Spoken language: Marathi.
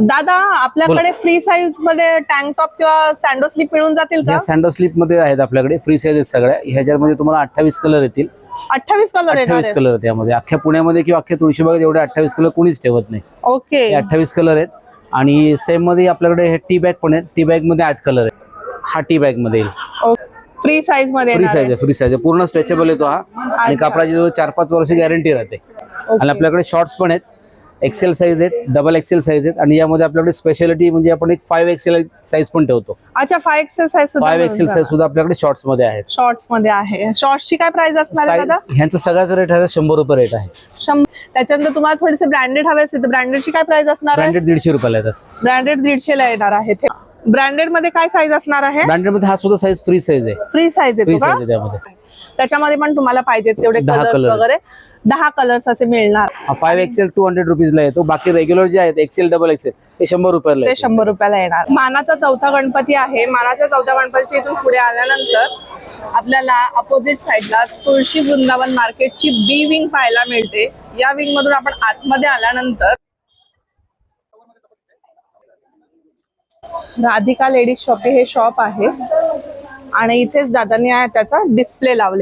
दादा आपल्याकडे फ्री साईज मध्ये टँक टॉप किंवा सँडो स्लिप मिळून जातील का? सँडो स्लिप मध्ये आहेत आपल्याकडे, फ्री साईज आहेत सगळ्या. ह्याच्यामध्ये तुम्हाला 28 कलर येतील. 28 कलर 28 कलर त्यामध्ये. अख्ख्या पुण्यामध्ये किंवा अख्ख्या तुळशीबागेत एवढे 28 कलर कोणीच ठेवत नाही. ओके, 28 कलर आहेत. आणि सेम मध्ये आपल्याकडे हे टी बॅग पण आहेत. टी बॅग मध्ये 8 कलर आहेत. हा टी बॅग मध्ये येईल. फ्री साईज मध्ये फ्री साईज आहे, फ्री साईज आहे. पूर्ण स्ट्रेचेबल येतो हा. आणि कापडाची 4-5 वर्ष गॅरंटी राहते. आणि आपल्याकडे शॉर्ट्स पण आहेत. एक्सेल साईज आहेत, डबल एक्सेल साईज आहेत. आणि यामध्ये आपल्याकडे स्पेशालिटी म्हणजे आपण एक 5 एक्सेल साईज पण ठेवतो. अच्छा, 5 एक्सेल साईज सुद्धा 5 एक्सेल साईज सुद्धा आपल्याकडे शॉर्ट्स मध्ये आहेत. शॉर्ट्स मध्ये आहे. शॉर्ट्स ची काय प्राइस असणार आहे दादा? ह्यांचा सगळ्याचा रेट आहे 100 रुपये रेट आहे. त्याच्यानंतर तुम्हाला थोडेसे ब्रँडेड हवे असेल तर ब्रँडेडची काय प्राइस असणार आहे? ब्रँडेड 150 रुपयाला येतात. ब्रँडेड 150 ला येणार आहे. ब्रँडेड मध्ये काय साईज असणार आहे? ब्रँडेड मध्ये हा सुद्धा साईज फ्री साईज आहे. फ्री साईज फ्री आहे साईज आहे त्यामध्ये. त्याच्यामध्ये पण तुम्हाला पाहिजेत तेवढे 10 कलर्स कलर वगैरे 10 कलर्स असे मिळणार. 5 एक्सेल 200 रुपीजला येतो. बाकी रेग्युलर जे आहेत एक्सेल डबल एक्सेल ते 100 रुपयाला ते येतात. 100 रुपयाला येणार. मानाचा चौथा गणपती आहे. मानाच्या चौथ्या गणपतीच्या इथून पुढे आल्यानंतर आपल्याला अपोजिट साइडला तुळशी वृंदावन मार्केटची बी विंग पाहायला मिळते. या विंग मधून आपण आतमध्ये आल्यानंतर राधिका लेडीज शॉपी हे शॉप आहे आणि इथेच दादांनी त्याचा डिस्प्ले लावले.